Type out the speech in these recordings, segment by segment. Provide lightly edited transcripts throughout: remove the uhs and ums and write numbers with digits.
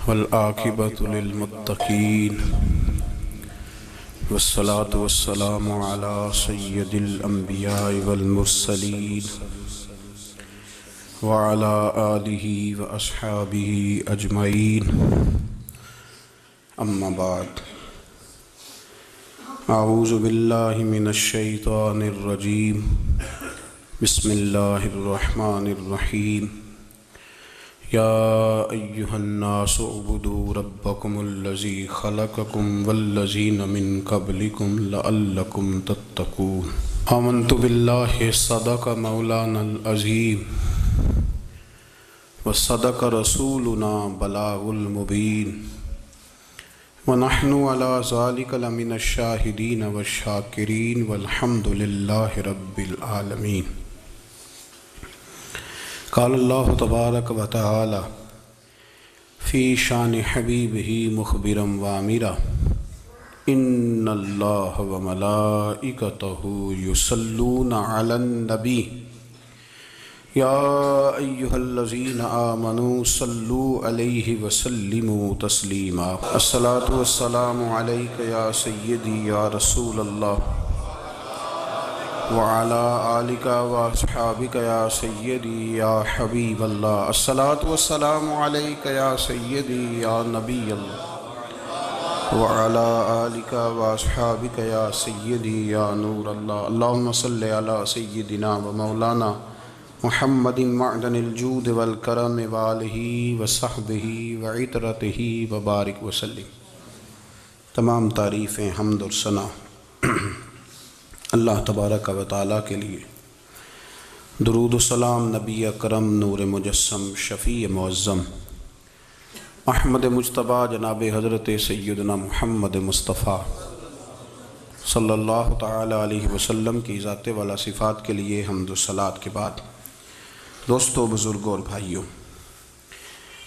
والعاقبۃ للمتقین والصلاة والسلام علی سید الانبیاء والمرسلین وعلی آلہ واصحابہ اجمعین، اما بعد۔ اعوذ باللہ من الشیطان الرجیم، بسم اللہ الرحمن الرحیم۔ یا ایہا الناس اعبدوا ربکم الذی خلقکم والذین من قبلکم لعلکم تتقون۔ آمنت باللہ صدق مولانا العظیم وصدق رسولنا بلاغ المبین، ونحن علی ذلک لمن الشاہدین والشاکرین والحمد للہ رب العالمین۔ قال اللہ تبارک و تعالی فی شان حبیبہ مخبرا وامرا، ان اللہ وملائکتہ یصلون علی النبی یا ایہا الذین آمنوا صلوا علیہ وسلموا تسلیما۔ الصلاۃ والسلام علیک یا سیدی یا رسول اللہ وعلی آلک واصحابک یا سیدی یا حبیب اللہ۔ الصلاۃ والسلام علیک یا سیدی یا نبی اللہ وعلی آلک واصحابک یا سیدی یا نور اللہ۔ اللہم صلی علی سیدنا و مولانا محمد معدن الجود والکرم وآلہ وصحبہ وعطرتہ وبارک وسلم۔ تمام تعریفیں، حمد اور ثنا اللہ تبارک و تعالیٰ کے لیے۔ درود و سلام نبی اکرم نور مجسم شفیع معظم احمد مجتبیٰ جناب حضرت سیدنا محمد مصطفیٰ صلی اللہ تعالی علیہ وسلم کی ذات والا صفات کے لیے حمد و صلات کے بعد، دوستو، بزرگوں اور بھائیوں،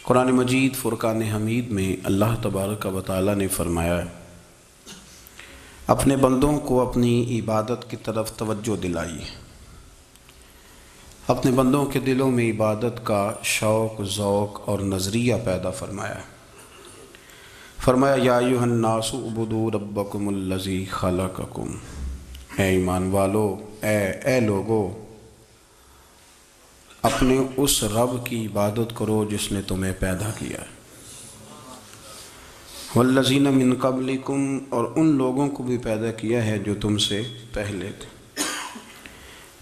قرآن مجید فرقان حمید میں اللہ تبارک و تعالیٰ نے فرمایا ہے، اپنے بندوں کو اپنی عبادت کی طرف توجہ دلائیے، اپنے بندوں کے دلوں میں عبادت کا شوق، ذوق اور نظریہ پیدا فرمایا۔ فرمایا یا ایھا الناس اعبدوا ربکم الذی خلقکم، اے ایمان والو، اے لوگو، اپنے اس رب کی عبادت کرو جس نے تمہیں پیدا کیا ہے، والذین من قبلکم، اور ان لوگوں کو بھی پیدا کیا ہے جو تم سے پہلے تھے۔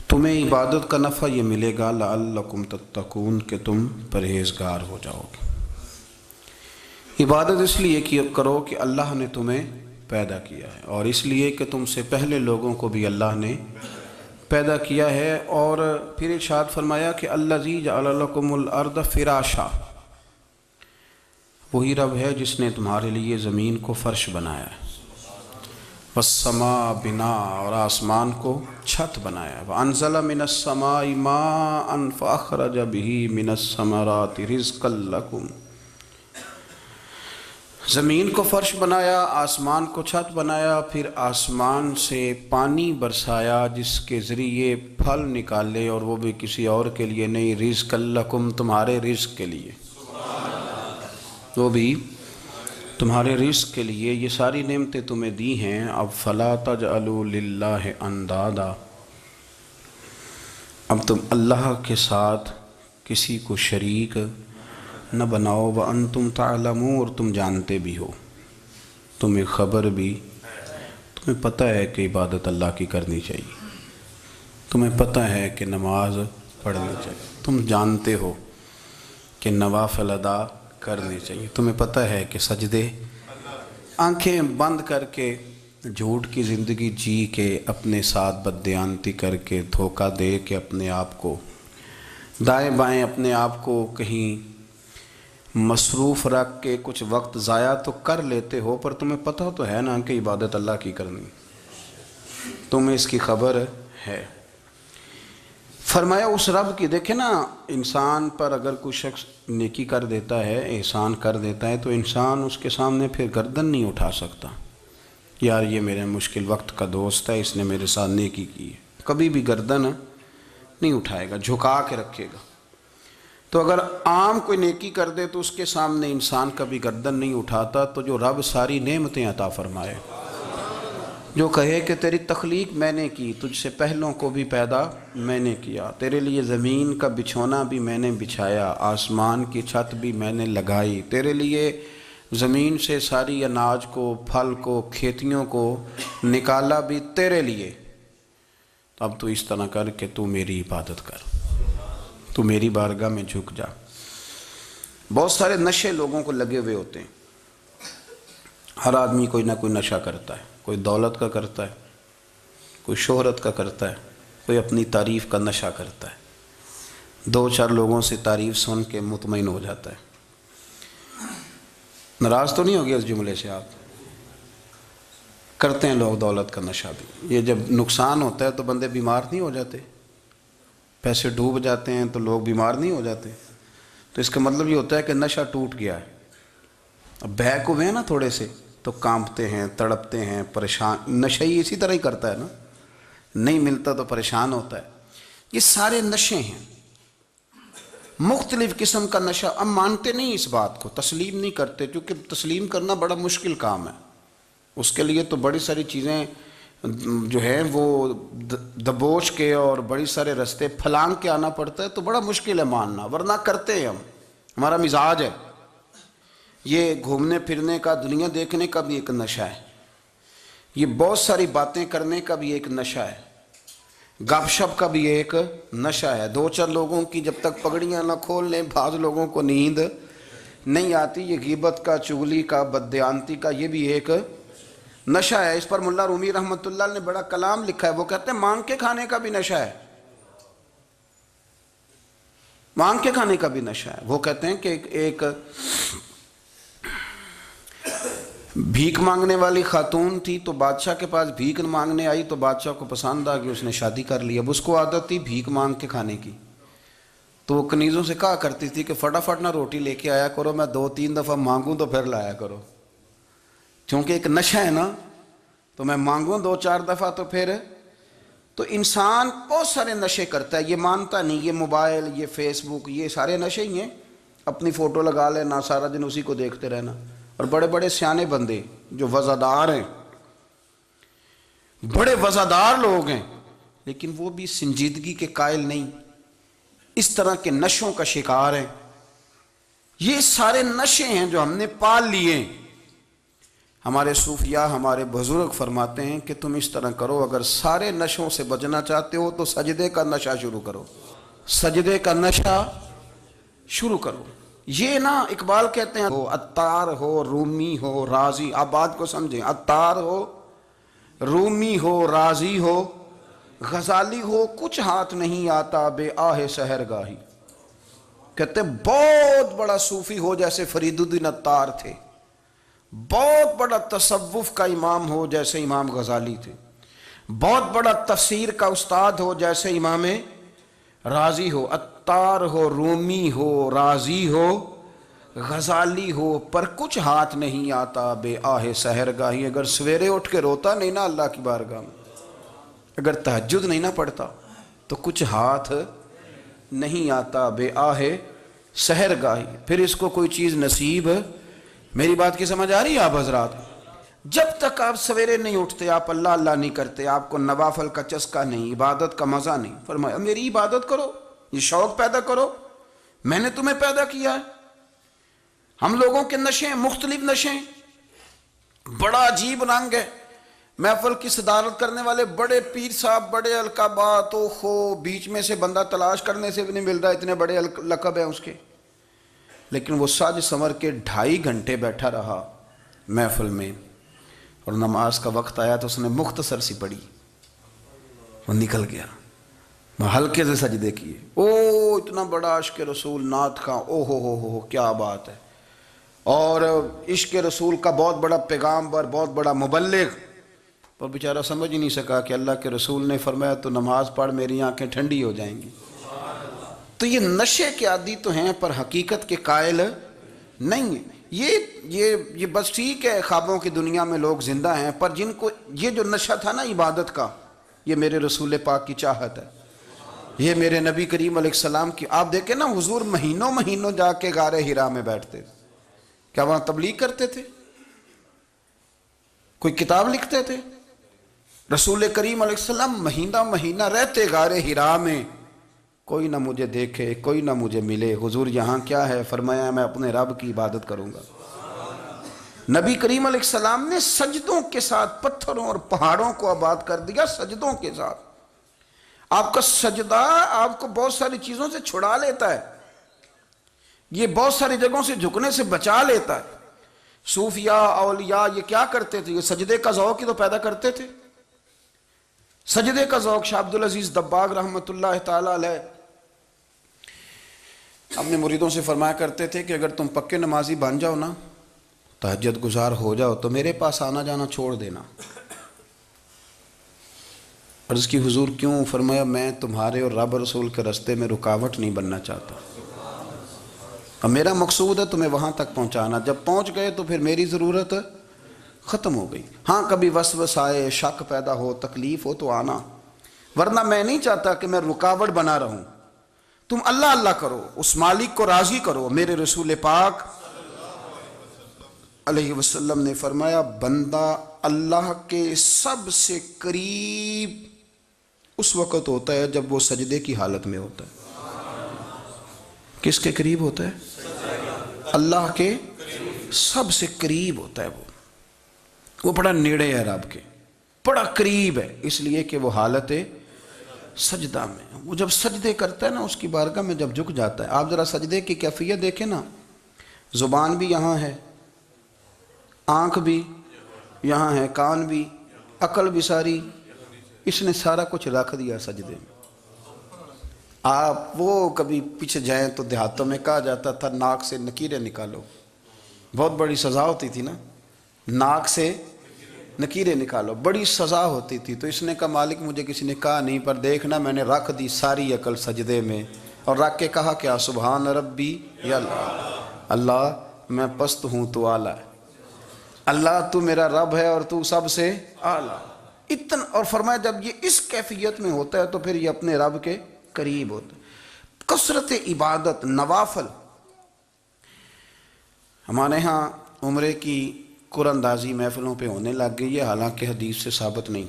تمہیں عبادت کا نفع یہ ملے گا لعلکم تتقون، کہ تم پرہیزگار ہو جاؤ گے۔ عبادت اس لیے کرو کہ اللہ نے تمہیں پیدا کیا ہے، اور اس لیے کہ تم سے پہلے لوگوں کو بھی اللہ نے پیدا کیا ہے۔ اور پھر ارشاد فرمایا کہ الذی جعل لکم الارض فراشا، وہی رب ہے جس نے تمہارے لیے زمین کو فرش بنایا ہے، والسماء بناء، اور آسمان کو چھت بنایا ہے، وانزل من السماء ماء فاخرج به من الثمرات رزقا لکم۔ زمین کو فرش بنایا، آسمان کو چھت بنایا، پھر آسمان سے پانی برسایا جس کے ذریعے پھل نکالے، اور وہ بھی کسی اور کے لیے نہیں، رزقا لکم، تمہارے رزق کے لیے، وہ بھی تمہارے رزق کے لیے۔ یہ ساری نعمتیں تمہیں دی ہیں، اب فلا تجعلوا للہ اندادا، اب تم اللہ کے ساتھ کسی کو شریک نہ بناؤ، وانتم تعلمون، اور تم جانتے بھی ہو، تمہیں خبر بھی، تمہیں پتہ ہے کہ عبادت اللہ کی کرنی چاہیے، تمہیں پتہ ہے کہ نماز پڑھنی چاہیے، تم جانتے ہو کہ نوافل ادا کرنی چاہیے، تمہیں پتہ ہے کہ سجدے آنکھیں بند کر کے جھوٹ کی زندگی جی کے، اپنے ساتھ بددیانتی کر کے، دھوکہ دے کے، اپنے آپ کو دائیں بائیں، اپنے آپ کو کہیں مصروف رکھ کے کچھ وقت ضائع تو کر لیتے ہو، پر تمہیں پتہ تو ہے نا کہ عبادت اللہ کی کرنی، تمہیں اس کی خبر ہے۔ فرمایا اس رب کی، دیکھیں نا، انسان پر اگر کوئی شخص نیکی کر دیتا ہے، احسان کر دیتا ہے، تو انسان اس کے سامنے پھر گردن نہیں اٹھا سکتا، یار یہ میرے مشکل وقت کا دوست ہے، اس نے میرے ساتھ نیکی کی ہے، کبھی بھی گردن نہیں اٹھائے گا، جھکا کے رکھے گا۔ تو اگر عام کوئی نیکی کر دے تو اس کے سامنے انسان کبھی گردن نہیں اٹھاتا، تو جو رب ساری نعمتیں عطا فرمائے، جو کہے کہ تیری تخلیق میں نے کی، تجھ سے پہلوں کو بھی پیدا میں نے کیا، تیرے لیے زمین کا بچھونا بھی میں نے بچھایا، آسمان کی چھت بھی میں نے لگائی، تیرے لیے زمین سے ساری اناج کو، پھل کو، کھیتیوں کو نکالا بھی تیرے لیے، اب تو اس طرح کر کہ تو میری عبادت کر، تو میری بارگاہ میں جھک جا۔ بہت سارے نشے لوگوں کو لگے ہوئے ہوتے ہیں، ہر آدمی کوئی نہ کوئی نشہ کرتا ہے، کوئی دولت کا کرتا ہے، کوئی شہرت کا کرتا ہے، کوئی اپنی تعریف کا نشہ کرتا ہے، دو چار لوگوں سے تعریف سن کے مطمئن ہو جاتا ہے۔ ناراض تو نہیں ہو گیا اس جملے سے؟ آپ کرتے ہیں لوگ دولت کا نشہ بھی، یہ جب نقصان ہوتا ہے تو بندے بیمار نہیں ہو جاتے؟ پیسے ڈوب جاتے ہیں تو لوگ بیمار نہیں ہو جاتے؟ تو اس کا مطلب یہ ہوتا ہے کہ نشہ ٹوٹ گیا ہے۔ اب بہک ہوئے ہیں نا تھوڑے سے تو کانپتے ہیں، تڑپتے ہیں، پریشان۔ نشہ ہی اسی طرح ہی کرتا ہے نا، نہیں ملتا تو پریشان ہوتا ہے۔ یہ سارے نشے ہیں، مختلف قسم کا نشہ۔ اب مانتے نہیں اس بات کو، تسلیم نہیں کرتے، کیونکہ تسلیم کرنا بڑا مشکل کام ہے۔ اس کے لیے تو بڑی ساری چیزیں جو ہیں وہ دبوچ کے اور بڑی سارے رستے پھلانگ کے آنا پڑتا ہے، تو بڑا مشکل ہے ماننا، ورنہ کرتے ہیں ہم، ہمارا مزاج ہے۔ یہ گھومنے پھرنے کا، دنیا دیکھنے کا بھی ایک نشہ ہے، یہ بہت ساری باتیں کرنے کا بھی ایک نشہ ہے، گپ شپ کا بھی ایک نشہ ہے۔ دو چار لوگوں کی جب تک پگڑیاں نہ کھول لیں، بعض لوگوں کو نیند نہیں آتی۔ یہ غیبت کا، چغلی کا، بددیانتی کا، یہ بھی ایک نشہ ہے۔ اس پر ملا رومی رحمۃ اللہ نے بڑا کلام لکھا ہے، وہ کہتے ہیں مانگ کے کھانے کا بھی نشہ ہے، مانگ کے کھانے کا بھی نشہ ہے۔ وہ کہتے ہیں کہ ایک بھیک مانگنے والی خاتون تھی، تو بادشاہ کے پاس بھیک مانگنے آئی، تو بادشاہ کو پسند آ گئی، اس نے شادی کر لی۔ اب اس کو عادت تھی بھیک مانگ کے کھانے کی، تو وہ کنیزوں سے کہا کرتی تھی کہ فٹافٹ نہ روٹی لے کے آیا کرو، میں 2-3 دفعہ مانگوں تو پھر لایا کرو، چونکہ ایک نشہ ہے نا، تو میں مانگوں 2-4 دفعہ تو پھر۔ تو انسان بہت سارے نشے کرتا ہے، یہ مانتا نہیں۔ یہ موبائل، یہ فیس بک، یہ سارے نشے ہی ہیں۔ اپنی فوٹو لگا لینا، سارا دن اسی کو دیکھتے رہنا۔ اور بڑے بڑے سیانے بندے جو وزادار ہیں، بڑے وزادار لوگ ہیں، لیکن وہ بھی سنجیدگی کے قائل نہیں، اس طرح کے نشوں کا شکار ہیں۔ یہ سارے نشے ہیں جو ہم نے پال لیے۔ ہمارے صوفیاء، ہمارے بزرگ فرماتے ہیں کہ تم اس طرح کرو، اگر سارے نشوں سے بچنا چاہتے ہو تو سجدے کا نشہ شروع کرو، سجدے کا نشہ شروع کرو۔ یہ نا اقبال کہتے ہیں، عطار ہو، رومی ہو، رازی، آپ بات کو سمجھیں، عطار ہو، رومی ہو، رازی ہو، غزالی ہو، کچھ ہاتھ نہیں آتا بے آہ سحر گاہی۔ کہتے ہیں بہت بڑا صوفی ہو جیسے فرید الدین عطار تھے، بہت بڑا تصوف کا امام ہو جیسے امام غزالی تھے، بہت بڑا تفسیر کا استاد ہو جیسے امام رازی ہو، عطار ہو، رومی ہو، رازی ہو، غزالی ہو، پر کچھ ہاتھ نہیں آتا بے آہ سحر گاہی۔ اگر سویرے اٹھ کے روتا نہیں نا اللہ کی بارگاہ میں، اگر تہجد نہیں نہ پڑھتا، تو کچھ ہاتھ نہیں آتا بے آہ سحر گاہی۔ پھر اس کو کوئی چیز نصیب، میری بات کی سمجھ آ رہی ہے آپ حضرات؟ جب تک آپ سویرے نہیں اٹھتے، آپ اللہ اللہ نہیں کرتے، آپ کو نوافل کا چسکا نہیں، عبادت کا مزہ نہیں، فرمایا میری عبادت کرو، یہ شوق پیدا کرو، میں نے تمہیں پیدا کیا ہے۔ ہم لوگوں کے نشے ہیں، مختلف نشے ہیں، بڑا عجیب رنگ ہے۔ محفل کی صدارت کرنے والے بڑے پیر صاحب، بڑے القابات، بیچ میں سے بندہ تلاش کرنے سے بھی نہیں مل رہا، اتنے بڑے لقب ہیں اس کے، لیکن وہ سج سنور کے 2.5 گھنٹے بیٹھا رہا محفل میں، اور نماز کا وقت آیا تو اس نے مختصر سی پڑھی، وہ نکل گیا، ہلکے سے سجدے کیے۔ اتنا بڑا عشق رسول، نعت خواں، ہو کیا بات ہے، اور عشق رسول کا بہت بڑا پیغامبر، بہت بڑا مبلغ، پر بیچارہ سمجھ ہی نہیں سکا کہ اللہ کے رسول نے فرمایا تو نماز پڑھ میری آنکھیں ٹھنڈی ہو جائیں گی۔ تو یہ نشے کے عادی تو ہیں، پر حقیقت کے قائل نہیں ہیں۔ یہ بس ٹھیک ہے، خوابوں کی دنیا میں لوگ زندہ ہیں، پر جن کو یہ جو نشہ تھا نا عبادت کا، یہ میرے رسول پاک کی چاہت ہے، یہ میرے نبی کریم علیہ السلام کی، آپ دیکھیں نا حضور مہینوں مہینوں جا کے غار حرا میں بیٹھتے تھے. کیا وہاں تبلیغ کرتے تھے؟ کوئی کتاب لکھتے تھے؟ رسول کریم علیہ السلام مہینہ مہینہ رہتے غار حرا میں. کوئی نہ مجھے دیکھے، کوئی نہ مجھے ملے. حضور یہاں کیا ہے؟ فرمایا میں اپنے رب کی عبادت کروں گا. نبی کریم علیہ السلام نے سجدوں کے ساتھ پتھروں اور پہاڑوں کو آباد کر دیا، سجدوں کے ساتھ. آپ کا سجدہ آپ کو بہت ساری چیزوں سے چھڑا لیتا ہے، یہ بہت ساری جگہوں سے جھکنے سے بچا لیتا ہے. صوفیاء اولیاء یہ کیا کرتے تھے؟ یہ سجدے کا ذوق ہی تو پیدا کرتے تھے. سجدے کا ذوق. شاہ عبدالعزیز دباغ رحمۃ اللہ تعالی علیہ اپنے مریدوں سے فرمایا کرتے تھے کہ اگر تم پکے نمازی بن جاؤ نا، تہجد گزار ہو جاؤ، تو میرے پاس آنا جانا چھوڑ دینا. عرض کی حضور کیوں؟ فرمایا میں تمہارے اور رب رسول کے راستے میں رکاوٹ نہیں بننا چاہتا. اب میرا مقصود ہے تمہیں وہاں تک پہنچانا. جب پہنچ گئے تو پھر میری ضرورت ختم ہو گئی. ہاں کبھی وسوس آئے، شک پیدا ہو، تکلیف ہو تو آنا، ورنہ میں نہیں چاہتا کہ میں رکاوٹ بنا رہوں. تم اللہ اللہ کرو، اس مالک کو راضی کرو. میرے رسول پاک علیہ وسلم نے فرمایا بندہ اللہ کے سب سے قریب اس وقت ہوتا ہے جب وہ سجدے کی حالت میں ہوتا ہے. کس کے قریب ہوتا ہے؟ اللہ کے سب سے قریب ہوتا ہے. وہ بڑا نیڑے ہے رب کے، بڑا قریب ہے، اس لیے کہ وہ حالت سجدہ میں. وہ جب سجدے کرتا ہے نا، اس کی بارگاہ میں جب جھک جاتا ہے. آپ ذرا سجدے کی کیفیت دیکھیں نا. زبان بھی یہاں ہے، آنکھ بھی یہاں ہے، کان بھی، عقل بھی ساری، اس نے سارا کچھ رکھ دیا سجدے میں. آپ وہ کبھی پیچھے جائیں تو دیہاتوں میں کہا جاتا تھا ناک سے نکیریں نکالو. بہت بڑی سزا ہوتی تھی نا، ناک سے نکیریں نکالو، بڑی سزا ہوتی تھی. تو اس نے کہا مالک مجھے کسی نے کہا نہیں، پر دیکھنا میں نے رکھ دی ساری عقل سجدے میں، اور رکھ کے کہا کیا؟ سبحان ربی یا اللہ، اللہ میں پست ہوں تو اعلیٰ ہے، اللہ تو میرا رب ہے اور تو سب سے اعلیٰ. اتنا. اور فرمایا جب یہ اس کیفیت میں ہوتا ہے تو پھر یہ اپنے رب کے قریب ہوتا ہے. کثرت عبادت، نوافل. ہمارے ہاں عمرے کی قرآن اندازی محفلوں پہ ہونے لگ گئی ہے، حالانکہ حدیث سے ثابت نہیں.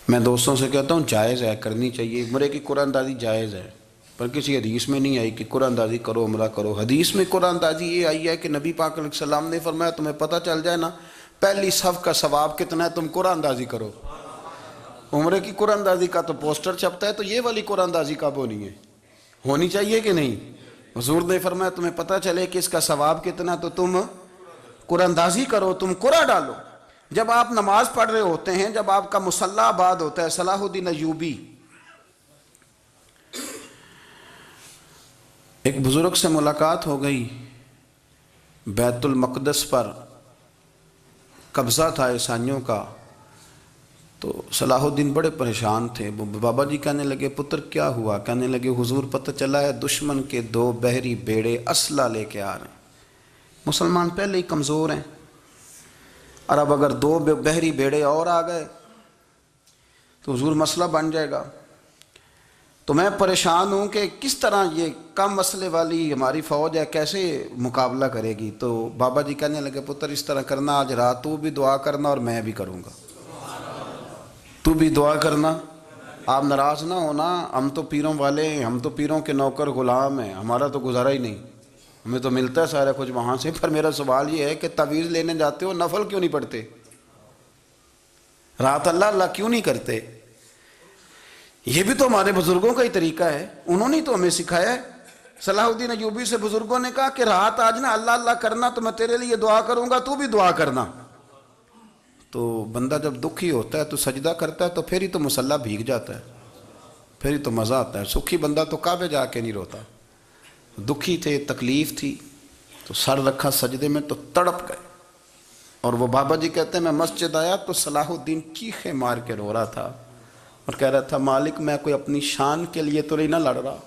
میں دوستوں سے کہتا ہوں جائز ہے، کرنی چاہیے. عمرے کی قرآن اندازی جائز ہے، پر کسی حدیث میں نہیں آئی کہ قرآن اندازی کرو عمرہ کرو. حدیث میں قرآن اندازی یہ آئی ہے کہ نبی پاک علیہ السلام نے فرمایا تمہیں پتہ چل جائے نا پہلی صف کا ثواب کتنا ہے، تم قرآن اندازی کرو. عمرے کی قرآن اندازی کا تو پوسٹر چھپتا ہے، تو یہ والی قرآن اندازی کب ہونی ہے؟ ہونی چاہیے کہ نہیں؟ حضور نے فرمایا تمہیں پتہ چلے کہ اس کا ثواب کتنا، تو تم قرآن اندازی کرو، تم قرآن ڈالو. جب آپ نماز پڑھ رہے ہوتے ہیں، جب آپ کا مصلی آباد ہوتا ہے. صلاح الدین ایوبی ایک بزرگ سے ملاقات ہو گئی، بیت المقدس پر قبضہ تھا عیسائیوں کا. تو صلاح الدین بڑے پریشان تھے. بابا جی کہنے لگے پتر کیا ہوا؟ کہنے لگے حضور پتہ چلا ہے دشمن کے 2 بحری بیڑے اسلحہ لے کے آ رہے ہیں. مسلمان پہلے ہی کمزور ہیں، اور اب اگر 2 بحری بیڑے اور آ گئے تو حضور مسئلہ بن جائے گا. تو میں پریشان ہوں کہ کس طرح یہ کم مسئلے والی ہماری فوج ہے کیسے مقابلہ کرے گی. تو بابا جی کہنے لگے پتر اس طرح کرنا، آج رات تو بھی دعا کرنا اور میں بھی کروں گا. تو بھی دعا کرنا، آپ ناراض نہ ہونا. ہم تو پیروں والے ہیں، ہم تو پیروں کے نوکر غلام ہیں، ہمارا تو گزارا ہی نہیں، ہمیں تو ملتا ہے سارا کچھ وہاں سے. پر میرا سوال یہ ہے کہ تعویذ لینے جاتے ہو نفل کیوں نہیں پڑھتے؟ رات اللہ اللہ کیوں نہیں کرتے؟ یہ بھی تو ہمارے بزرگوں کا ہی طریقہ ہے، انہوں نے تو ہمیں سکھایا ہے. صلاح الدین ایوبی سے بزرگوں نے کہا کہ رات آج نا اللہ اللہ کرنا، تو میں تیرے لیے دعا کروں گا، تو بھی دعا کرنا. تو بندہ جب دکھی ہوتا ہے تو سجدہ کرتا ہے، تو پھر ہی تو مصلی بھیگ جاتا ہے، پھر ہی تو مزہ آتا ہے. سکھی بندہ تو کعبے جا کے نہیں روتا. دکھی تھے، تکلیف تھی، تو سر رکھا سجدے میں تو تڑپ گئے. اور وہ بابا جی کہتے ہیں میں مسجد آیا تو صلاح الدین چیخیں مار کے رو رہا تھا اور کہہ رہا تھا مالک میں کوئی اپنی شان کے لیے تو نہیں نہ لڑ رہا،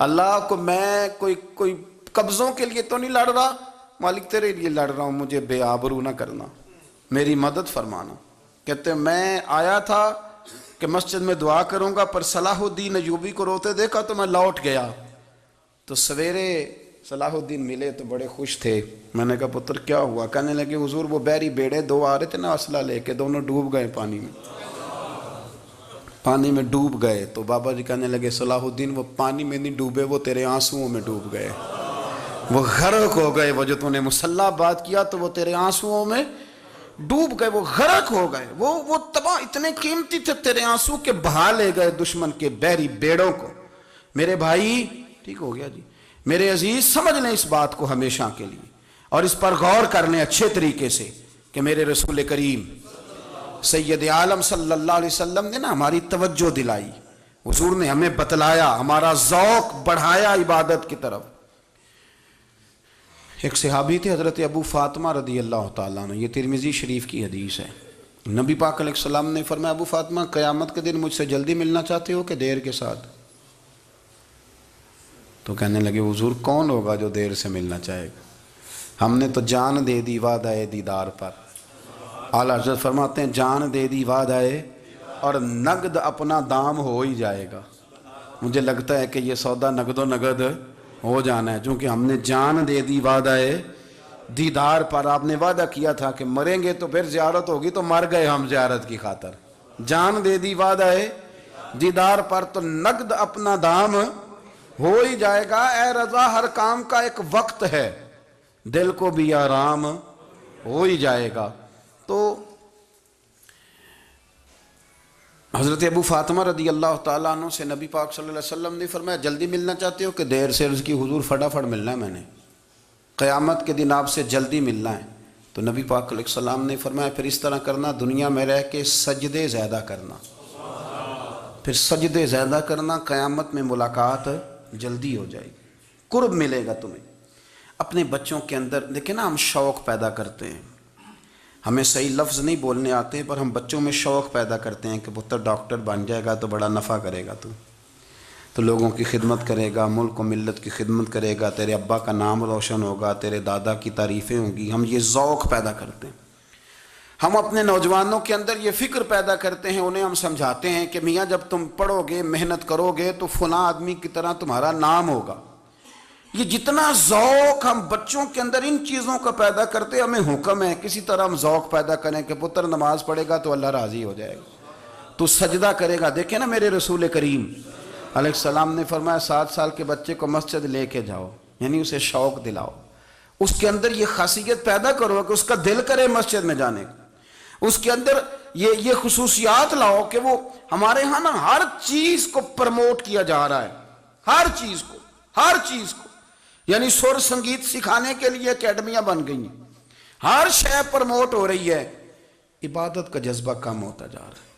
اللہ کو میں کوئی قبضوں کے لیے تو نہیں لڑ رہا، مالک تیرے لیے لڑ رہا ہوں، مجھے بے آبرو نہ کرنا، میری مدد فرمانا. کہتے ہیں میں آیا تھا کہ مسجد میں دعا کروں گا، پر صلاح الدین ایوبی کو روتے دیکھا تو میں لوٹ گیا۔ تو سویرے صلاح الدین ملے تو بڑے خوش تھے۔ میں نے کہا پتر کیا ہوا؟ کہنے لگے حضور وہ بحری بیڑے دو آ رہے تھے نا اسلحہ لے کے، دونوں ڈوب گئے پانی میں ڈوب گئے۔ تو بابا جی کہنے لگے صلاح الدین وہ پانی میں نہیں ڈوبے، وہ تیرے آنسوؤں میں ڈوب گئے، وہ غرق ہو گئے۔ وہ جو تو نے مسلح بات کیا تو وہ تیرے آنسوؤں میں ڈوب گئے، وہ غرق ہو گئے، وہ تباہ، اتنے قیمتی تھے تیرے آنسو کے بہا لے گئے دشمن کے بحری بیڑوں کو۔ میرے بھائی ٹھیک ہو گیا جی، میرے عزیز سمجھ لیں اس بات کو ہمیشہ کے لیے، اور اس پر غور کر لیں اچھے طریقے سے کہ میرے رسول کریم سید عالم صلی اللہ علیہ وسلم نے نا ہماری توجہ دلائی، حضور نے ہمیں بتلایا، ہمارا ذوق بڑھایا عبادت کی طرف۔ ایک صحابی تھے حضرت ابو فاطمہ رضی اللہ تعالیٰ عنہ، یہ ترمذی شریف کی حدیث ہے۔ نبی پاک علیہ السلام نے فرمایا ابو فاطمہ قیامت کے دن مجھ سے جلدی ملنا چاہتے ہو کہ دیر کے ساتھ؟ تو کہنے لگے حضور کون ہوگا جو دیر سے ملنا چاہے گا؟ ہم نے تو جان دے دی وعدہ دیدار پر۔ اعلیٰ حضرت فرماتے ہیں جان دے دی وعدہ اور نقد اپنا دام ہو ہی جائے گا۔ مجھے لگتا ہے کہ یہ سودا نقد و نقد ہو جانا ہے، چونکہ ہم نے جان دے دی وعدہ دیدار پر۔ آپ نے وعدہ کیا تھا کہ مریں گے تو پھر زیارت ہوگی، تو مر گئے ہم زیارت کی خاطر۔ جان دے دی وعدہ دیدار پر، تو نقد اپنا دام ہو ہی جائے گا۔ اے رضا ہر کام کا ایک وقت ہے، دل کو بھی آرام ہو ہی جائے گا۔ تو حضرت ابو فاطمہ رضی اللہ تعالیٰ عنہ سے نبی پاک صلی اللہ علیہ وسلم نے فرمایا جلدی ملنا چاہتے ہو کہ دیر سے؟ عرض کی حضور فٹافٹ ملنا ہے، میں نے قیامت کے دن آپ سے جلدی ملنا ہے۔ تو نبی پاک علیہ السلام نے فرمایا پھر اس طرح کرنا، دنیا میں رہ کے سجدے زیادہ کرنا، پھر سجدے زیادہ کرنا، قیامت میں ملاقات جلدی ہو جائے گی، قرب ملے گا تمہیں۔ اپنے بچوں کے اندر دیکھیں نا، ہم شوق پیدا کرتے ہیں، ہمیں صحیح لفظ نہیں بولنے آتے پر ہم بچوں میں شوق پیدا کرتے ہیں کہ پتر ڈاکٹر بن جائے گا تو بڑا نفع کرے گا، تو لوگوں کی خدمت کرے گا، ملک و ملت کی خدمت کرے گا، تیرے ابا کا نام روشن ہوگا، تیرے دادا کی تعریفیں ہوں گی۔ ہم یہ ذوق پیدا کرتے ہیں۔ ہم اپنے نوجوانوں کے اندر یہ فکر پیدا کرتے ہیں، انہیں ہم سمجھاتے ہیں کہ میاں جب تم پڑھو گے، محنت کرو گے تو فلاں آدمی کی طرح تمہارا نام ہوگا۔ یہ جتنا ذوق ہم بچوں کے اندر ان چیزوں کا پیدا کرتے، ہمیں حکم ہے کسی طرح ہم ذوق پیدا کریں کہ پتر نماز پڑھے گا تو اللہ راضی ہو جائے گا، تو سجدہ کرے گا۔ دیکھیں نا میرے رسول کریم علیہ السلام نے فرمایا 7 سال کے بچے کو مسجد لے کے جاؤ، یعنی اسے شوق دلاؤ، اس کے اندر یہ خاصیت پیدا کرو کہ اس کا دل کرے مسجد میں جانے کا، اس کے اندر یہ خصوصیات لاؤ کہ وہ ہمارے ہاں نا ہر چیز کو پرموٹ کیا جا رہا ہے، ہر چیز کو، یعنی سر سنگیت سکھانے کے لیے اکیڈمیاں بن گئی ہیں، ہر شے پرموٹ ہو رہی ہے، عبادت کا جذبہ کم ہوتا جا رہا ہے،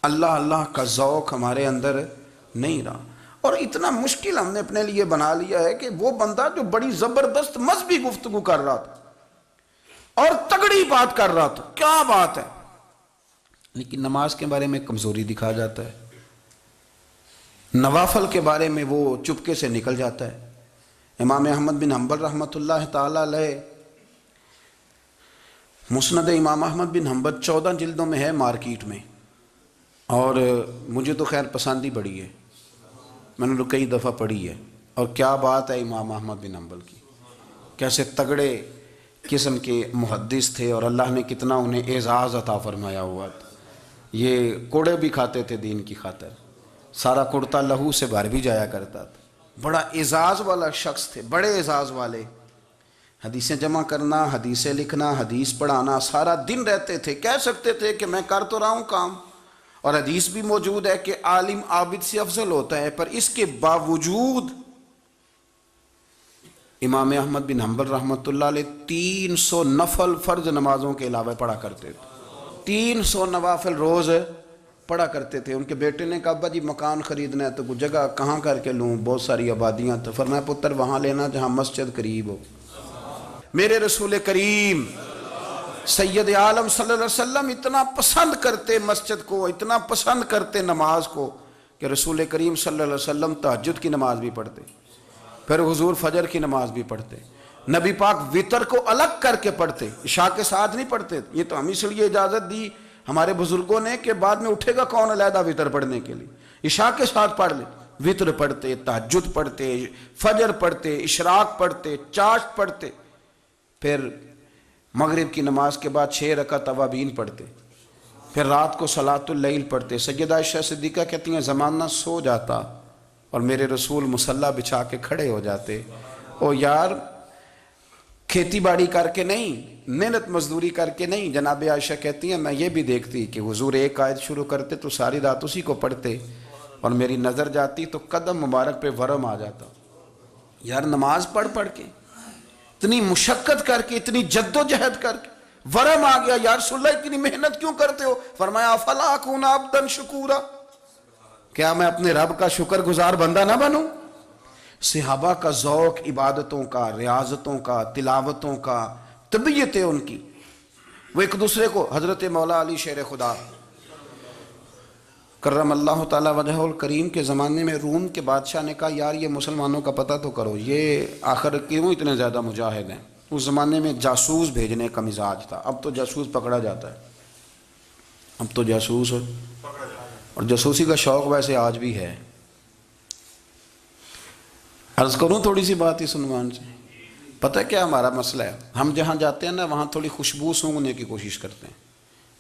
اللہ کا ذوق ہمارے اندر نہیں رہا۔ اور اتنا مشکل ہم نے اپنے لیے بنا لیا ہے کہ وہ بندہ جو بڑی زبردست مذہبی گفتگو کر رہا تھا اور تگڑی بات کر رہا تھا، کیا بات ہے، لیکن نماز کے بارے میں کمزوری دکھا جاتا ہے، نوافل کے بارے میں وہ چپکے سے نکل جاتا ہے۔ امام احمد بن حنبل رحمۃ اللہ تعالیٰ علیہ، مسند امام احمد بن حنبل 14 جلدوں میں ہے مارکیٹ میں، اور مجھے تو خیر پسند ہی بڑی ہے، میں نے تو کئی دفعہ پڑھی ہے۔ اور کیا بات ہے امام احمد بن حنبل کی، کیسے تگڑے قسم کے محدث تھے، اور اللہ نے کتنا انہیں اعزاز عطا فرمایا ہوا تھا۔ یہ کوڑے بھی کھاتے تھے دین کی خاطر، سارا کرتا لہو سے بھر بھی جایا کرتا تھا، بڑا اعزاز والا شخص تھے، بڑے اعزاز والے، حدیثیں جمع کرنا، حدیثیں لکھنا، حدیث پڑھانا، سارا دن رہتے تھے۔ کہہ سکتے تھے کہ میں کر تو رہا ہوں کام، اور حدیث بھی موجود ہے کہ عالم عابد سے افضل ہوتا ہے، پر اس کے باوجود امام احمد بن حنبل رحمۃ اللہ علیہ 300 نفل فرض نمازوں کے علاوہ پڑھا کرتے تھے، 300 نوافل روز پڑھا کرتے تھے۔ ان کے بیٹے نے کہا ابا جی مکان خریدنا ہے تو کوئی جگہ کہاں کر کے لوں، بہت ساری آبادیاں، تو فرمایا پتر وہاں لینا جہاں مسجد قریب ہو۔ میرے رسول کریم سید عالم صلی اللہ علیہ وسلم اتنا پسند کرتے مسجد کو، اتنا پسند کرتے نماز کو، کہ رسول کریم صلی اللہ علیہ وسلم تہجد کی نماز بھی پڑھتے، پھر حضور فجر کی نماز بھی پڑھتے، نبی پاک وتر کو الگ کر کے پڑھتے، عشاء کے ساتھ نہیں پڑھتے۔ یہ تو ہم اس لیے اجازت دی، ہمارے بزرگوں نے کہ بعد میں اٹھے گا کون علیحدہ وطر پڑھنے کے لیے، عشاء کے ساتھ پڑھ لے، وطر پڑھتے، تہجد پڑھتے، فجر پڑھتے، اشراق پڑھتے، چاشت پڑھتے، پھر مغرب کی نماز کے بعد 6 رکعت اوابین پڑھتے، پھر رات کو صلاۃ اللیل پڑھتے۔ سیدہ عائشہ صدیقہ کہتی ہیں زمانہ سو جاتا اور میرے رسول مصلی بچھا کے کھڑے ہو جاتے۔ او یار، کھیتی باڑی کر کے نہیں، محنت مزدوری کر کے نہیں، جناب عائشہ کہتی ہیں میں یہ بھی دیکھتی کہ حضور ایک آیت شروع کرتے تو ساری رات اسی کو پڑھتے، اور میری نظر جاتی تو قدم مبارک پہ ورم آ جاتا۔ یار نماز پڑھ کے اتنی مشقت کر کے، اتنی جد و جہد کر کے ورم آ گیا، یا رسول اللہ اتنی محنت کیوں کرتے ہو؟ فرمایا افلا اکون عبدا شکورا، کیا میں اپنے رب کا شکر گزار بندہ نہ بنوں؟ صحابہ کا ذوق عبادتوں کا، ریاضتوں کا، تلاوتوں کا، طبیعت ہے ان کی، وہ ایک دوسرے کو، حضرت مولا علی شیر خدا کرم اللہ تعالی وجہہ الکریم کے زمانے میں روم کے بادشاہ نے کہا یار یہ مسلمانوں کا پتہ تو کرو، یہ آخر کیوں اتنے زیادہ مجاہد ہیں؟ اس زمانے میں جاسوس بھیجنے کا مزاج تھا، اب تو جاسوس پکڑا جاتا ہے، اب تو جاسوس اور جاسوسی کا شوق ویسے آج بھی ہے۔ عرض کروں تھوڑی سی بات اس عنوان سے، پتہ کیا ہمارا مسئلہ ہے؟ ہم جہاں جاتے ہیں نا وہاں تھوڑی خوشبو سونگھنے کی کوشش کرتے ہیں،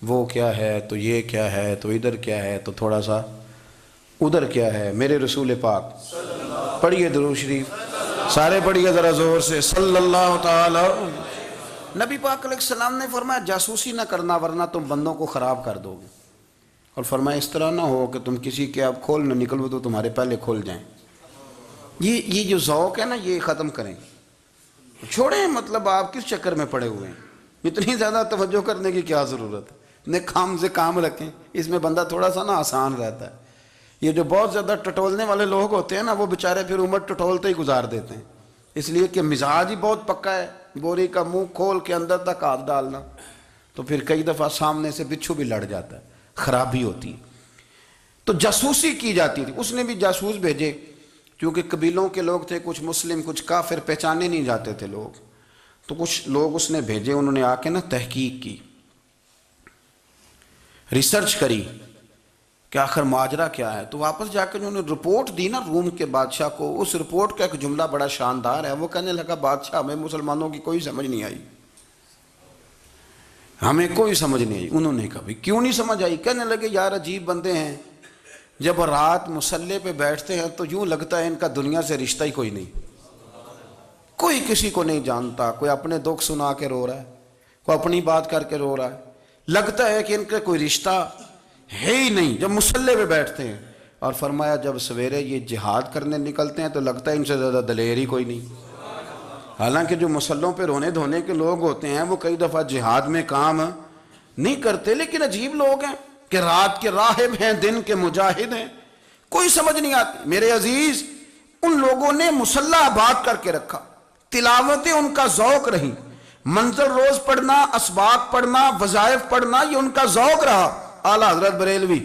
وہ کیا ہے تو یہ کیا ہے تو ادھر کیا ہے تو تھوڑا سا ادھر کیا ہے۔ میرے رسول پاک پڑھیے درود شریف، سارے پڑھیے ذرا زور سے، صلی اللہ تعالی۔ نبی پاک علیہ السلام نے فرمایا جاسوسی نہ کرنا ورنہ تم بندوں کو خراب کر دو گے، اور فرمایا اس طرح نہ ہو کہ تم کسی کے آپ کھول نہ نکلو تو تمہارے پہلے کھول جائیں۔ یہ جو ذوق ہے نا یہ ختم کریں، چھوڑیں، مطلب آپ کس چکر میں پڑے ہوئے ہیں؟ اتنی زیادہ توجہ کرنے کی کیا ضرورت ہے؟ نے کام سے کام رکھیں، اس میں بندہ تھوڑا سا نا آسان رہتا ہے۔ یہ جو بہت زیادہ ٹٹولنے والے لوگ ہوتے ہیں نا وہ بیچارے پھر عمر ٹٹولتے ہی گزار دیتے ہیں، اس لیے کہ مزاج ہی بہت پکا ہے، بوری کا منہ کھول کے اندر تک ہاتھ ڈالنا، تو پھر کئی دفعہ سامنے سے بچھو بھی لڑ جاتا ہے، خرابی ہوتی ہے۔ تو جاسوسی کی جاتی تھی، اس نے بھی جاسوس بھیجے، کیونکہ قبیلوں کے لوگ تھے، کچھ مسلم کچھ کافر، پہچانے نہیں جاتے تھے لوگ، تو کچھ لوگ اس نے بھیجے، انہوں نے آ کے نا تحقیق کی، ریسرچ کری کہ آخر ماجرا کیا ہے، تو واپس جا کے انہوں نے رپورٹ دی نا روم کے بادشاہ کو۔ اس رپورٹ کا ایک جملہ بڑا شاندار ہے، وہ کہنے لگا بادشاہ ہمیں مسلمانوں کی کوئی سمجھ نہیں آئی، ہمیں کوئی سمجھ نہیں آئی۔ انہوں نے کہا بھی کیوں نہیں سمجھ آئی؟ کہنے لگے یار عجیب بندے ہیں، جب رات مصلی پہ بیٹھتے ہیں تو یوں لگتا ہے ان کا دنیا سے رشتہ ہی کوئی نہیں، کوئی کسی کو نہیں جانتا، کوئی اپنے دکھ سنا کے رو رہا ہے، کوئی اپنی بات کر کے رو رہا ہے، لگتا ہے کہ ان کا کوئی رشتہ ہے ہی نہیں جب مصلی پہ بیٹھتے ہیں۔ اور فرمایا جب سویرے یہ جہاد کرنے نکلتے ہیں تو لگتا ہے ان سے زیادہ دلیر ہی کوئی نہیں، حالانکہ جو مصلوں پہ رونے دھونے کے لوگ ہوتے ہیں وہ کئی دفعہ جہاد میں کام نہیں کرتے، لیکن عجیب لوگ ہیں کہ رات کے راہب ہیں، دن کے مجاہد ہیں، کوئی سمجھ نہیں آتی۔ میرے عزیز، ان لوگوں نے مصلی آباد کر کے رکھا، تلاوتیں ان کا ذوق رہی، منزل روز پڑھنا، اسباق پڑھنا، وظائف پڑھنا، یہ ان کا ذوق رہا۔ اعلیٰ حضرت بریلوی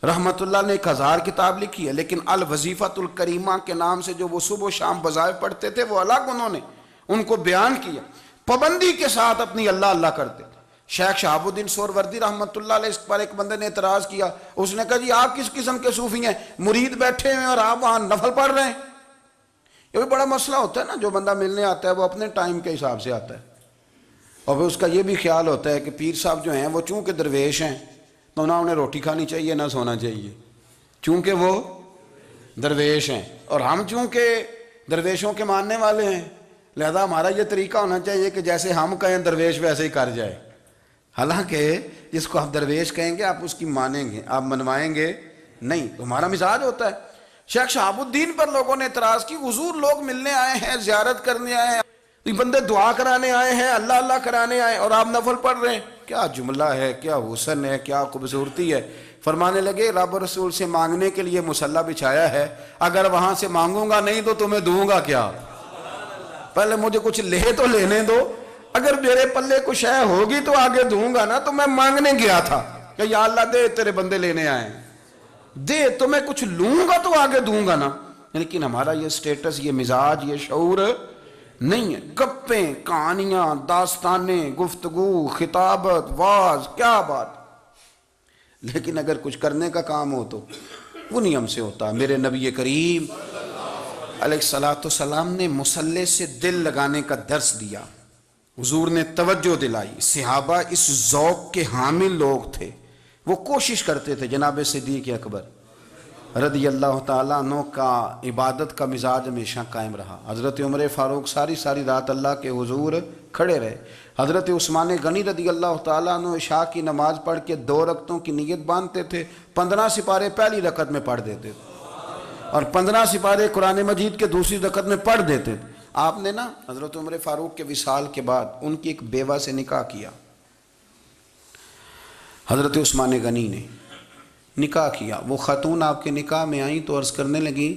رحمت اللہ نے 1000 کتاب لکھی ہے، لیکن الوظیفۃ الکریمہ کے نام سے جو وہ صبح و شام وظائف پڑھتے تھے وہ الگ انہوں نے ان کو بیان کیا، پابندی کے ساتھ اپنی اللہ اللہ کرتے تھے۔ شیخ شہاب الدین سہروردی رحمت اللہ علیہ، اس پر ایک بندے نے اعتراض کیا، اس نے کہا جی آپ کس قسم کے صوفی ہیں، مرید بیٹھے ہیں اور آپ وہاں نفل پڑھ رہے ہیں؟ یہ بھی بڑا مسئلہ ہوتا ہے نا، جو بندہ ملنے آتا ہے وہ اپنے ٹائم کے حساب سے آتا ہے، اور پھر اس کا یہ بھی خیال ہوتا ہے کہ پیر صاحب جو ہیں وہ چونکہ درویش ہیں تو نہ انہیں روٹی کھانی چاہیے نہ سونا چاہیے، چونکہ وہ درویش ہیں، اور ہم چونکہ درویشوں کے ماننے والے ہیں لہذا ہمارا یہ طریقہ ہونا چاہیے کہ جیسے ہم کہیں درویش ویسے ہی کر جائے، حالانکہ جس کو آپ درویش کہیں گے آپ اس کی مانیں گے، آپ منوائیں گے نہیں، تو ہمارا مزاج ہوتا ہے۔ شیخ شہاب الدین پر لوگوں نے اعتراض کی، حضور لوگ ملنے آئے ہیں، زیارت کرنے آئے ہیں، یہ بندے دعا کرانے آئے ہیں، اللہ اللہ کرانے آئے اور آپ نفل پڑھ رہے ہیں، کیا جملہ ہے، کیا حسن ہے، کیا خوبصورتی ہے۔ فرمانے لگے رب رسول سے مانگنے کے لیے مصلی بچھایا ہے، اگر وہاں سے مانگوں گا نہیں تو تمہیں دوں گا کیا؟ پہلے مجھے کچھ لے تو لینے دو، اگر میرے پلے کچھ ہے ہوگی تو آگے دوں گا نا، تو میں مانگنے گیا تھا کہ یا اللہ دے تیرے بندے لینے آئے ہیں، دے تو میں کچھ لوں گا تو آگے دوں گا نا، لیکن ہمارا یہ سٹیٹس، یہ مزاج، یہ شعور نہیں ہے۔ گپیں، کہانیاں، داستانیں، گفتگو، خطابت، واز، کیا بات، لیکن اگر کچھ کرنے کا کام ہو تو وہ نہیں ہم سے ہوتا۔ میرے نبی کریم علیہ الصلوۃ والسلام نے مصلی سے دل لگانے کا درس دیا، حضور نے توجہ دلائی، صحابہ اس ذوق کے حامل لوگ تھے، وہ کوشش کرتے تھے۔ جناب صدیق اکبر رضی اللہ تعالیٰ عنہ کا عبادت کا مزاج ہمیشہ قائم رہا۔ حضرت عمر فاروق ساری رات اللہ کے حضور کھڑے رہے۔ حضرت عثمان غنی رضی اللہ تعالیٰ عنہ عشاء کی نماز پڑھ کے 2 رکعتوں کی نیت باندھتے تھے، 15 سپارے پہلی رکعت میں پڑھ دیتے تھے اور 15 سپارے قرآن مجید کے دوسری رکعت میں پڑھ دیتے تھے۔ آپ نے نا حضرت عمر فاروق کے وصال کے بعد ان کی ایک بیوہ سے نکاح کیا، حضرت عثمان غنی نے نکاح کیا۔ وہ خاتون آپ کے نکاح میں آئیں تو عرض کرنے لگی،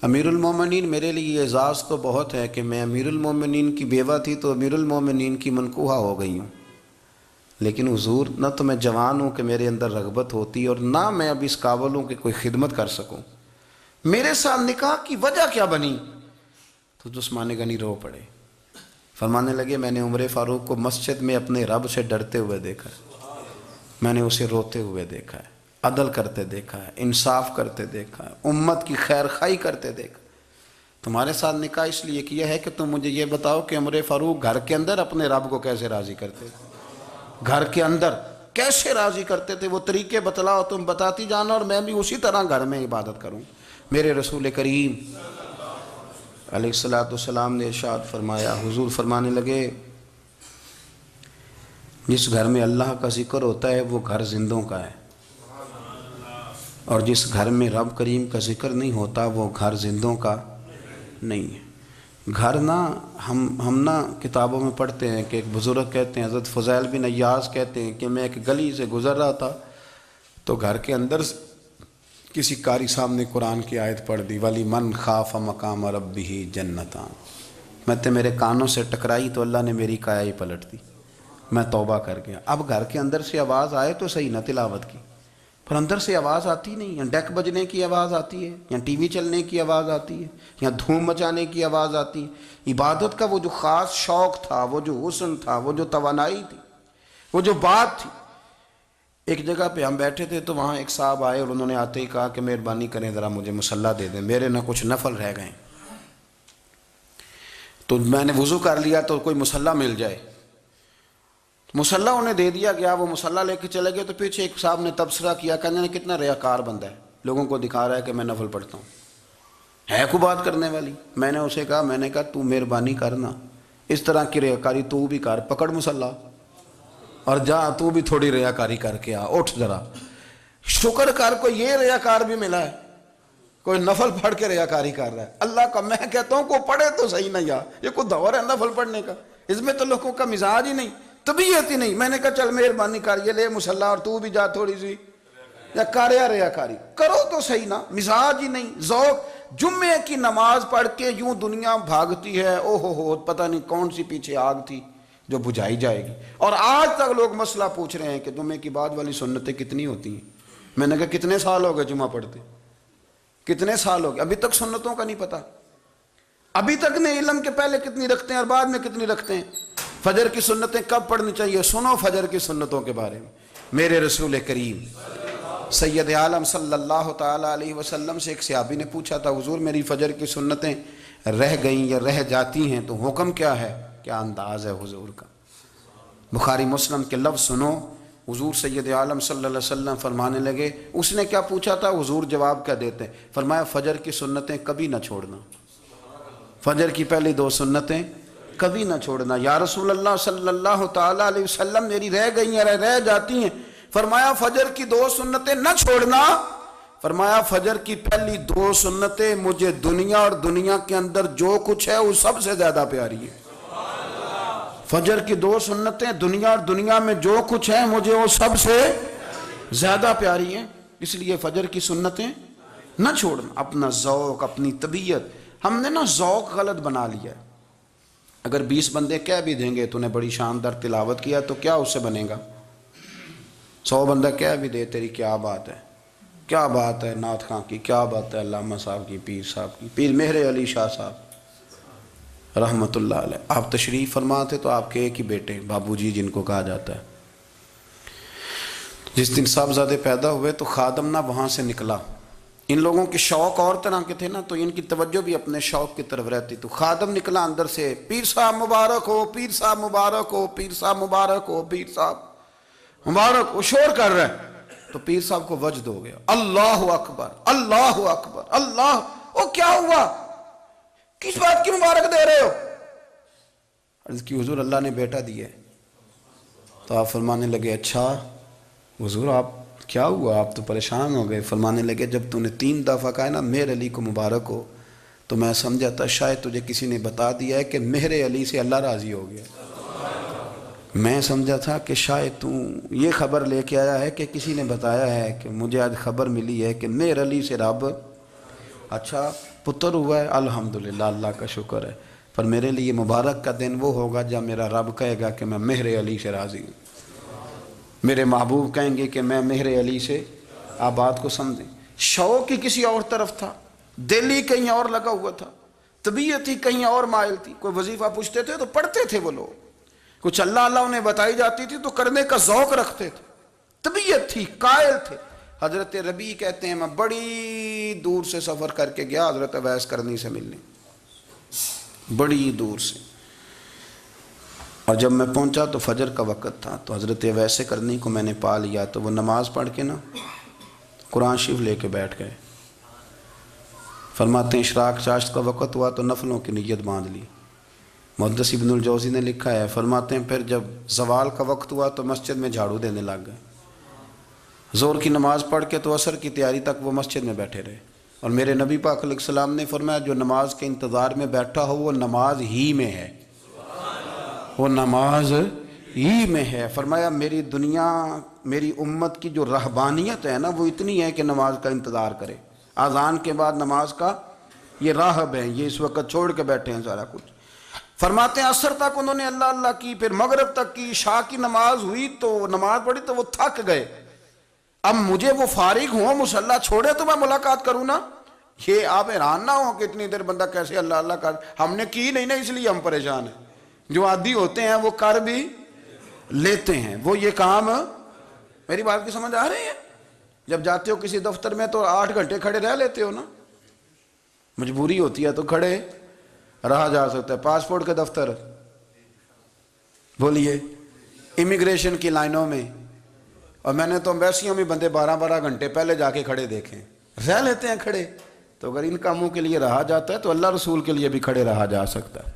امیر المومنین میرے لیے اعزاز تو بہت ہے کہ میں امیر المومنین کی بیوہ تھی تو امیر المومنین کی منکوحہ ہو گئی ہوں، لیکن حضور نہ تو میں جوان ہوں کہ میرے اندر رغبت ہوتی اور نہ میں اب اس قابل ہوں کہ کوئی خدمت کر سکوں، میرے ساتھ نکاح کی وجہ کیا بنی؟ تو عثمان غنی رو پڑے، فرمانے لگے میں نے عمر فاروق کو مسجد میں اپنے رب سے ڈرتے ہوئے دیکھا ہے، میں نے اسے روتے ہوئے دیکھا ہے، عدل کرتے دیکھا ہے، انصاف کرتے دیکھا ہے، امت کی خیر خواہی کرتے دیکھا۔ تمہارے ساتھ نکاح اس لیے کیا ہے کہ تم مجھے یہ بتاؤ کہ عمر فاروق گھر کے اندر اپنے رب کو کیسے راضی کرتے تھے، گھر کے اندر کیسے راضی کرتے تھے، وہ طریقے بتلاؤ، تم بتاتی جانا اور میں بھی اسی طرح گھر میں عبادت کروں۔ میرے رسول کریم علیہ الصلوۃ والسلام نے ارشاد فرمایا، حضور فرمانے لگے جس گھر میں اللہ کا ذکر ہوتا ہے وہ گھر زندوں کا ہے، اور جس گھر میں رب کریم کا ذکر نہیں ہوتا وہ گھر زندوں کا نہیں ہے۔ گھر نا ہم نا کتابوں میں پڑھتے ہیں کہ ایک بزرگ کہتے ہیں، حضرت فضیل بن عیاض کہتے ہیں کہ میں ایک گلی سے گزر رہا تھا تو گھر کے اندر کسی قاری صاحب نے قرآن کی آیت پڑھ دی، وَلِمَنْ خَافَ مَقَامَ رَبِّهِ جَنَّتَانِ، میں میرے کانوں سے ٹکرائی تو اللہ نے میری کایا ہی پلٹ دی، میں توبہ کر گیا۔ اب گھر کے اندر سے آواز آئے تو صحیح نہ تلاوت کی، پر اندر سے آواز آتی نہیں، یا ڈیک بجنے کی آواز آتی ہے، یا ٹی وی چلنے کی آواز آتی ہے، یا دھوم مچانے کی آواز آتی ہے۔ عبادت کا وہ جو خاص شوق تھا، وہ جو حسن تھا، وہ جو توانائی تھی، وہ جو بات تھی۔ ایک جگہ پہ ہم بیٹھے تھے تو وہاں ایک صاحب آئے اور انہوں نے آتے ہی کہا کہ مہربانی کریں ذرا مجھے مصلی دے دیں، میرے نہ کچھ نفل رہ گئے۔ تو میں نے وضو کر لیا تو کوئی مصلی مل جائے، مصلی انہیں دے دیا گیا، وہ مصلی لے کے چلے گئے تو پیچھے ایک صاحب نے تبصرہ کیا، کہنے کتنا ریاکار بندہ ہے، لوگوں کو دکھا رہا ہے کہ میں نفل پڑھتا ہوں، ہے کوئی بات کرنے والی؟ میں نے اسے کہا، میں نے کہا تو مہربانی کرنا اس طرح کی ریاکاری تو بھی کر، پکڑ مصلی اور جا تو بھی تھوڑی ریاکاری کر کے آ، اٹھ ذرا، شکر کر کوئی یہ ریاکار بھی ملا ہے، کوئی نفل پڑھ کے ریاکاری کر رہا ہے۔ اللہ کا میں کہتا ہوں کو پڑھے تو صحیح نہیں، یہ کوئی دور ہے نفل پڑھنے کا؟ اس میں تو لوگوں کا مزاج ہی نہیں، طبیعت ہی نہیں۔ میں نے کہا چل مہربانی کر، یہ لے مصلی اور تو بھی جا تھوڑی سی، یا کر یا ریاکاری کرو تو صحیح نا، مزاج ہی نہیں، ذوق۔ جمعے کی نماز پڑھ کے یوں دنیا بھاگتی ہے، او ہو پتہ نہیں کون سی پیچھے آگ تھی جو بجھائی جائے گی، اور آج تک لوگ مسئلہ پوچھ رہے ہیں کہ جمعے کی بعد والی سنتیں کتنی ہوتی ہیں۔ میں نے کہا کتنے سال ہو گئے جمعہ پڑھتے، کتنے سال ہو گئے، ابھی تک سنتوں کا نہیں پتہ، ابھی تک نے علم کے پہلے کتنی رکھتے ہیں اور بعد میں کتنی رکھتے ہیں۔ فجر کی سنتیں کب پڑھنی چاہیے، سنو فجر کی سنتوں کے بارے میں۔ میرے رسول کریم سید عالم صلی اللہ تعالیٰ علیہ وسلم سے ایک صحابی نے پوچھا تھا، حضور میری فجر کی سنتیں رہ گئیں یا رہ جاتی ہیں تو حکم کیا ہے؟ کیا انداز ہے حضور کا، بخاری مسلم کے لفظ سنو۔ حضور سید عالم صلی اللہ علیہ وسلم فرمانے لگے، اس نے کیا پوچھا تھا، حضور جواب کیا دیتے؟ فرمایا فجر کی سنتیں کبھی نہ چھوڑنا، فجر کی پہلی 2 سنتیں کبھی نہ چھوڑنا۔ یا رسول اللہ صلی اللہ تعالیٰ علیہ وسلم میری رہ گئی ہیں، رہ جاتی ہیں، فرمایا فجر کی 2 سنتیں نہ چھوڑنا، فرمایا فجر کی پہلی 2 سنتیں مجھے دنیا اور دنیا کے اندر جو کچھ ہے وہ سب سے زیادہ پیاری ہے۔ فجر کی 2 سنتیں دنیا اور دنیا میں جو کچھ ہے مجھے وہ سب سے زیادہ پیاری ہیں، اس لیے فجر کی سنتیں نہ چھوڑنا۔ اپنا ذوق، اپنی طبیعت، ہم نے نا ذوق غلط بنا لیا ہے۔ اگر 20 بندے کہہ بھی دیں گے تو نے بڑی شاندار تلاوت کیا تو کیا اس سے بنے گا؟ 100 بندہ کہہ بھی دے تیری کیا بات ہے، کیا بات ہے نعت خاں کی، کیا بات ہے علامہ صاحب کی، پیر صاحب کی، پیر مہر علی شاہ صاحب رحمۃ اللہ علیہ، آپ تشریف فرما تھے تو آپ کے ایک ہی بیٹے بابو جی جن کو کہا جاتا ہے، جس دن صاحبزادے پیدا ہوئے تو خادم نہ وہاں سے نکلا. ان لوگوں کے شوق اور طرح کے تھے نا، تو ان کی توجہ بھی اپنے شوق کی طرف رہتی. تو خادم نکلا اندر سے، پیر صاحب مبارک ہو، پیر صاحب مبارک ہو، پیر صاحب مبارک ہو، پیر صاحب مبارک ہو، شور کر رہے ہیں. تو پیر صاحب کو وجد ہو گیا، اللہ اکبر اللہ اکبر اللہ. او کیا ہوا، کس بات کی مبارک دے رہے ہو؟ عرض کی حضور اللہ نے بیٹا دیا ہے. تو آپ فرمانے لگے اچھا حضور آپ کیا ہوا، آپ تو پریشان ہو گئے. فرمانے لگے جب تو نے 3 دفعہ کہا نا مہر علی کو مبارک ہو، تو میں سمجھا تھا شاید تجھے کسی نے بتا دیا ہے کہ مہر علی سے اللہ راضی ہو گیا. میں سمجھا تھا کہ شاید تو یہ خبر لے کے آیا ہے کہ کسی نے بتایا ہے کہ مجھے آج خبر ملی ہے کہ مہر علی سے رب اچھا پتر ہوا ہے. الحمدللہ اللہ کا شکر ہے. پر میرے لیے مبارک کا دن وہ ہوگا جب میرا رب کہے گا کہ میں مہر علی سے راضی ہوں. میرے محبوب کہیں گے کہ میں مہر علی سے. آپ بات کو سمجھیں. شوق ہی کسی اور طرف تھا، دل ہی کہیں اور لگا ہوا تھا، طبیعت ہی کہیں اور مائل تھی. کوئی وظیفہ پوچھتے تھے تو پڑھتے تھے وہ لوگ، کچھ اللہ اللہ انہیں بتائی جاتی تھی تو کرنے کا ذوق رکھتے تھے، طبیعت تھی، قائل تھے. حضرت ربیع کہتے ہیں میں بڑی دور سے سفر کر کے گیا حضرت اویس کرنی سے ملنے، بڑی دور سے. اور جب میں پہنچا تو فجر کا وقت تھا. تو حضرت اویس کرنی کو میں نے پا لیا. تو وہ نماز پڑھ کے نا قرآن شریف لے کے بیٹھ گئے. فرماتے ہیں اشراق چاشت کا وقت ہوا تو نفلوں کی نیت باندھ لی. محدث ابن الجوزی نے لکھا ہے، فرماتے ہیں پھر جب زوال کا وقت ہوا تو مسجد میں جھاڑو دینے لگ گئے. زور کی نماز پڑھ کے تو عصر کی تیاری تک وہ مسجد میں بیٹھے رہے. اور میرے نبی پاک علیہ السلام نے فرمایا جو نماز کے انتظار میں بیٹھا ہو وہ نماز ہی میں ہے، وہ نماز ہی میں ہے. فرمایا میری دنیا میری امت کی جو رہبانیت ہے نا وہ اتنی ہے کہ نماز کا انتظار کرے. اذان کے بعد نماز کا یہ راہب ہے، یہ اس وقت چھوڑ کے بیٹھے ہیں سارا کچھ. فرماتے ہیں عصر تک انہوں نے اللہ اللہ کی، پھر مغرب تک کی، عشاء کی نماز ہوئی تو نماز پڑھی تو وہ تھک گئے. اب مجھے وہ فارغ ہوں مصلی چھوڑے تو میں ملاقات کروں نا. یہ آپ حیران نہ ہو کہ اتنی دیر بندہ کیسے اللہ اللہ کر. ہم نے کی نہیں نا اس لیے ہم پریشان ہیں. جو عادی ہوتے ہیں وہ کر بھی لیتے ہیں. وہ یہ کام میری بات کی سمجھ آ رہی ہے. جب جاتے ہو کسی دفتر میں تو 8 گھنٹے کھڑے رہ لیتے ہو نا، مجبوری ہوتی ہے تو کھڑے رہا جا سکتا ہے. پاسپورٹ کے دفتر بولیے، امیگریشن کی لائنوں میں، اور میں نے تو امبیسیوں میں بندے 12 گھنٹے پہلے جا کے کھڑے دیکھیں، رہ لیتے ہیں کھڑے. تو اگر ان کاموں کے لیے رہا جاتا ہے تو اللہ رسول کے لیے بھی کھڑے رہا جا سکتا ہے.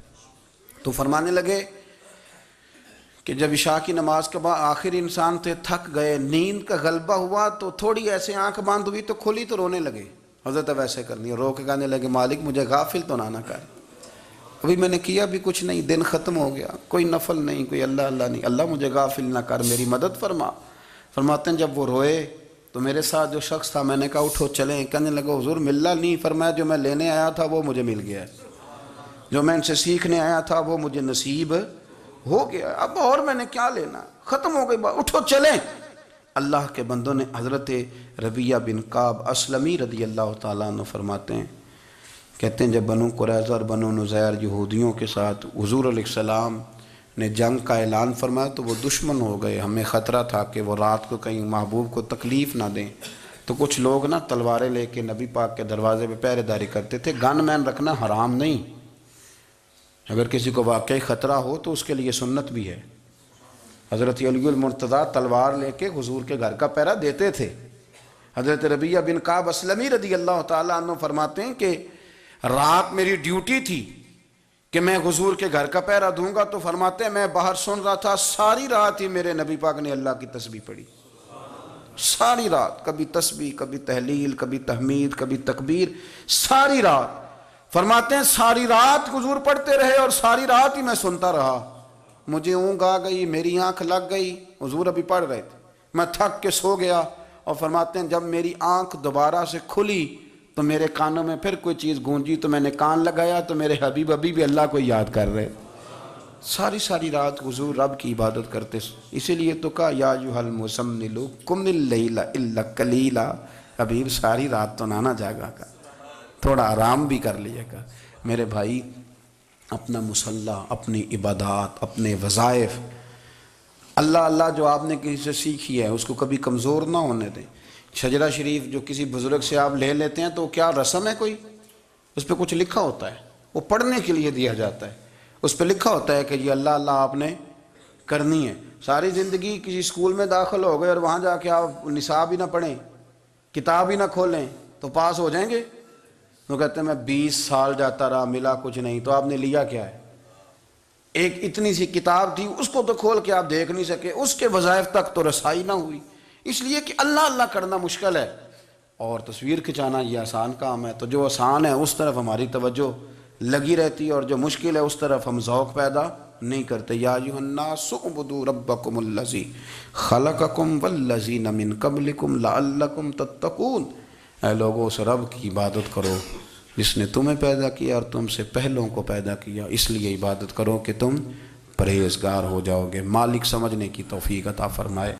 تو فرمانے لگے کہ جب عشاء کی نماز کے بعد آخر انسان تھے، تھک گئے، نیند کا غلبہ ہوا تو تھوڑی ایسے آنکھ بند ہوئی تو کھلی تو رونے لگے. حضرت ویسے کرنی رو کے کہنے لگے مالک مجھے غافل تو نہ کر، ابھی میں نے کیا بھی کچھ نہیں، دن ختم ہو گیا، کوئی نفل نہیں، کوئی اللہ اللہ نہیں، اللہ مجھے غافل نہ کر، میری مدد فرما. فرماتے ہیں جب وہ روئے تو میرے ساتھ جو شخص تھا میں نے کہا اٹھو چلیں. کہنے لگا حضور ملا نہیں. فرمایا جو میں لینے آیا تھا وہ مجھے مل گیا ہے، جو میں ان سے سیکھنے آیا تھا وہ مجھے نصیب ہو گیا، اب اور میں نے کیا لینا، ختم ہو گئی بات، اٹھو چلیں. اللہ کے بندوں نے حضرت ربیعہ بن کعب اسلمی رضی اللہ تعالیٰ عنہ فرماتے ہیں، کہتے ہیں جب بنو قریظہ اور بنو نذیر یہودیوں کے ساتھ حضور علیہ السلام نے جنگ کا اعلان فرمایا تو وہ دشمن ہو گئے. ہمیں خطرہ تھا کہ وہ رات کو کہیں محبوب کو تکلیف نہ دیں. تو کچھ لوگ نا تلواریں لے کے نبی پاک کے دروازے پہ پہرے داری کرتے تھے. گن مین رکھنا حرام نہیں، اگر کسی کو واقعی خطرہ ہو تو اس کے لیے سنت بھی ہے. حضرت علی المرتضیٰ تلوار لے کے حضور کے گھر کا پہرا دیتے تھے. حضرت ربیعہ بن کعب اسلمی رضی اللہ تعالیٰ عنہ فرماتے ہیں کہ رات میری ڈیوٹی تھی کہ میں حضور کے گھر کا پہرا دوں گا. تو فرماتے ہیں میں باہر سن رہا تھا، ساری رات ہی میرے نبی پاک نے اللہ کی تسبیح پڑھی، ساری رات، کبھی تسبیح، کبھی تحلیل، کبھی تحمید، کبھی تکبیر، ساری رات. فرماتے ہیں ساری رات حضور پڑھتے رہے اور ساری رات ہی میں سنتا رہا. مجھے اونگ آ گئی، میری آنکھ لگ گئی، حضور ابھی پڑھ رہے تھے، میں تھک کے سو گیا. اور فرماتے ہیں جب میری آنکھ دوبارہ سے کھلی تو میرے کانوں میں پھر کوئی چیز گونجی تو میں نے کان لگایا تو میرے حبیب ابھی بھی اللہ کو یاد کر رہے. ساری رات حضور رب کی عبادت کرتے. اسی لیے تو کہا یا ایھا المزمل قم اللیل الا قلیلا. حبیب ساری رات تو نہ جاگا کر، تھوڑا آرام بھی کر لیا کر. میرے بھائی اپنا مصلی، اپنی عبادات، اپنے وظائف اللہ اللہ جو آپ نے کسی سے سیکھی ہے اس کو کبھی کمزور نہ ہونے دیں۔ شجرہ شریف جو کسی بزرگ سے آپ لے لیتے ہیں تو کیا رسم ہے کوئی؟ اس پہ کچھ لکھا ہوتا ہے، وہ پڑھنے کے لیے دیا جاتا ہے، اس پہ لکھا ہوتا ہے کہ جی اللہ اللہ آپ نے کرنی ہے۔ ساری زندگی کسی اسکول میں داخل ہو گئے اور وہاں جا کے آپ نصاب ہی نہ پڑھیں، کتاب ہی نہ کھولیں تو پاس ہو جائیں گے؟ وہ کہتے ہیں میں 20 سال جاتا رہا ملا کچھ نہیں، تو آپ نے لیا کیا ہے؟ ایک اتنی سی کتاب تھی، اس کو تو کھول کے آپ دیکھ نہیں سکے، اس کے وظائف تک تو رسائی نہ ہوئی، اس لیے کہ اللہ اللہ کرنا مشکل ہے اور تصویر کھنچانا یہ آسان کام ہے۔ تو جو آسان ہے اس طرف ہماری توجہ لگی رہتی ہے اور جو مشکل ہے اس طرف ہم ذوق پیدا نہیں کرتے۔ یا ایھا الناس اعبدوا ربکم الذی خلقکم والذین من قبلکم لعلکم تتقون، اے لوگو اس رب کی عبادت کرو جس نے تمہیں پیدا کیا اور تم سے پہلوں کو پیدا کیا، اس لیے عبادت کرو کہ تم پرہیزگار ہو جاؤ گے۔ مالک سمجھنے کی توفیق عطا فرمائے۔